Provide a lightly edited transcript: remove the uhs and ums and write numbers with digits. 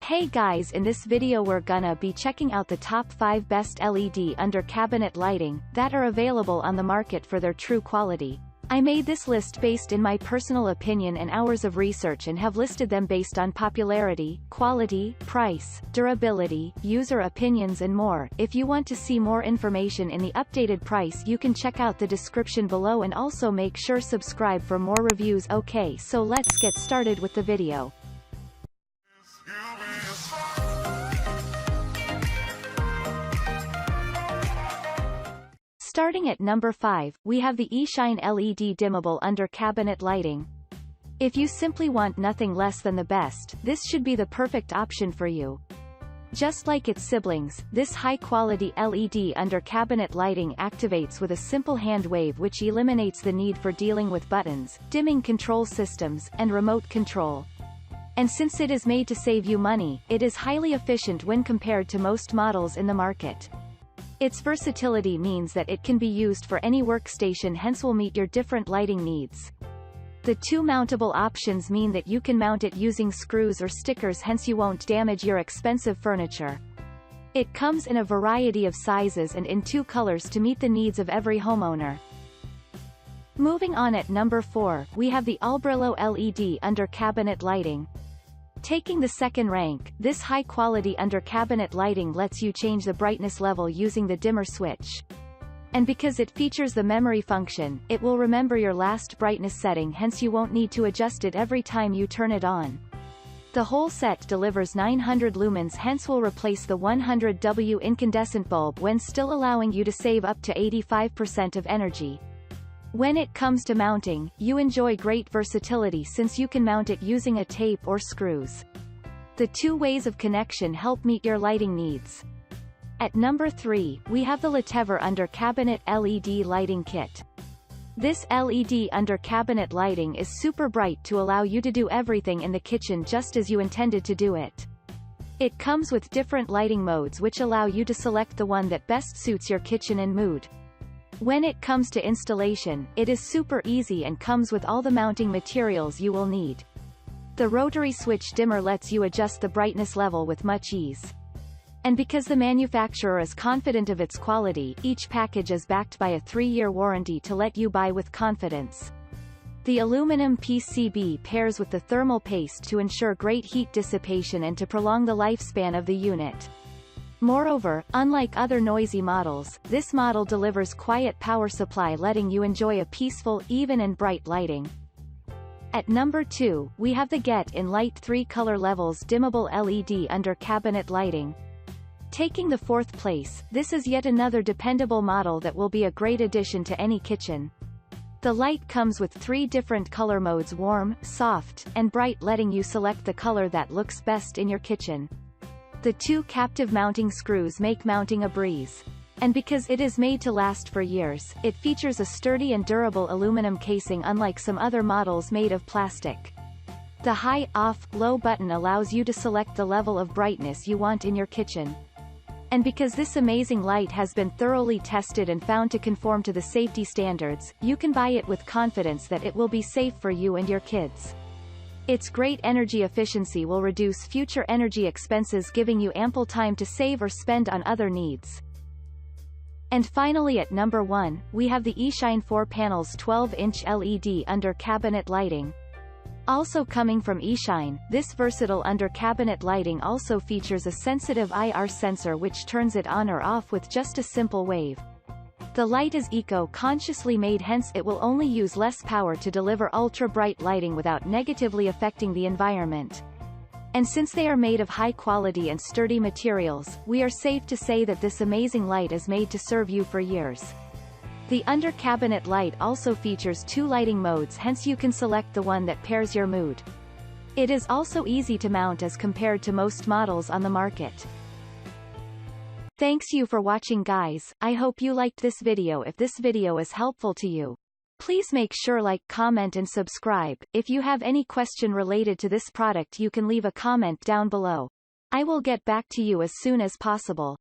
Hey guys, in this video we're gonna be checking out the top 5 best LED under cabinet lighting that are available on the market for their true quality. I made this list based in my personal opinion and hours of research and have listed them based on popularity, quality, price, durability, user opinions and more. If you want to see more information in the updated price you can check out the description below and also make sure subscribe for more reviews. Okay, so let's get started with the video. Starting at number 5, we have the EShine LED Dimmable under cabinet lighting. If you simply want nothing less than the best, this should be the perfect option for you. Just like its siblings, this high-quality LED under cabinet lighting activates with a simple hand wave which eliminates the need for dealing with buttons, dimming control systems, and remote control. And since it is made to save you money, it is highly efficient when compared to most models in the market. Its versatility means that it can be used for any workstation, hence will meet your different lighting needs. The two mountable options mean that you can mount it using screws or stickers, hence you won't damage your expensive furniture. It comes in a variety of sizes and in 2 colors to meet the needs of every homeowner. Moving on, at number 4, we have the Albrillo LED under cabinet lighting. Taking the second rank, this high-quality under-cabinet lighting lets you change the brightness level using the dimmer switch. And because it features the memory function, it will remember your last brightness setting, hence you won't need to adjust it every time you turn it on. The whole set delivers 900 lumens, hence will replace the 100W incandescent bulb when still allowing you to save up to 85% of energy. When it comes to mounting, you enjoy great versatility since you can mount it using a tape or screws. The 2 ways of connection help meet your lighting needs. At number 3, we have the Litever under cabinet LED lighting kit. This LED under cabinet lighting is super bright to allow you to do everything in the kitchen just as you intended to do it. It comes with different lighting modes which allow you to select the one that best suits your kitchen and mood. When it comes to installation, it is super easy and comes with all the mounting materials you will need. The rotary switch dimmer lets you adjust the brightness level with much ease. And because the manufacturer is confident of its quality, each package is backed by a 3-year warranty to let you buy with confidence. The aluminum PCB pairs with the thermal paste to ensure great heat dissipation and to prolong the lifespan of the unit. Moreover, unlike other noisy models, this model delivers quiet power supply letting you enjoy a peaceful, even and bright lighting. At number 2, we have the GetInLight 3 color levels dimmable LED under cabinet lighting. Taking the 4th place, this is yet another dependable model that will be a great addition to any kitchen. The light comes with 3 different color modes: warm, soft, and bright, letting you select the color that looks best in your kitchen. The 2 captive mounting screws make mounting a breeze. And because it is made to last for years, it features a sturdy and durable aluminum casing unlike some other models made of plastic. The high, off, low button allows you to select the level of brightness you want in your kitchen. And because this amazing light has been thoroughly tested and found to conform to the safety standards, you can buy it with confidence that it will be safe for you and your kids. Its great energy efficiency will reduce future energy expenses, giving you ample time to save or spend on other needs. And finally, at number 1, we have the EShine 4 panels 12-inch LED under cabinet lighting. Also coming from EShine, this versatile under cabinet lighting also features a sensitive IR sensor which turns it on or off with just a simple wave. The light is eco-consciously made, hence it will only use less power to deliver ultra-bright lighting without negatively affecting the environment. And since they are made of high quality and sturdy materials, we are safe to say that this amazing light is made to serve you for years. The under-cabinet light also features 2 lighting modes, hence you can select the one that pairs your mood. It is also easy to mount as compared to most models on the market. Thanks you for watching guys, I hope you liked this video. If this video is helpful to you, please make sure like, comment and subscribe. If you have any question related to this product you can leave a comment down below. I will get back to you as soon as possible.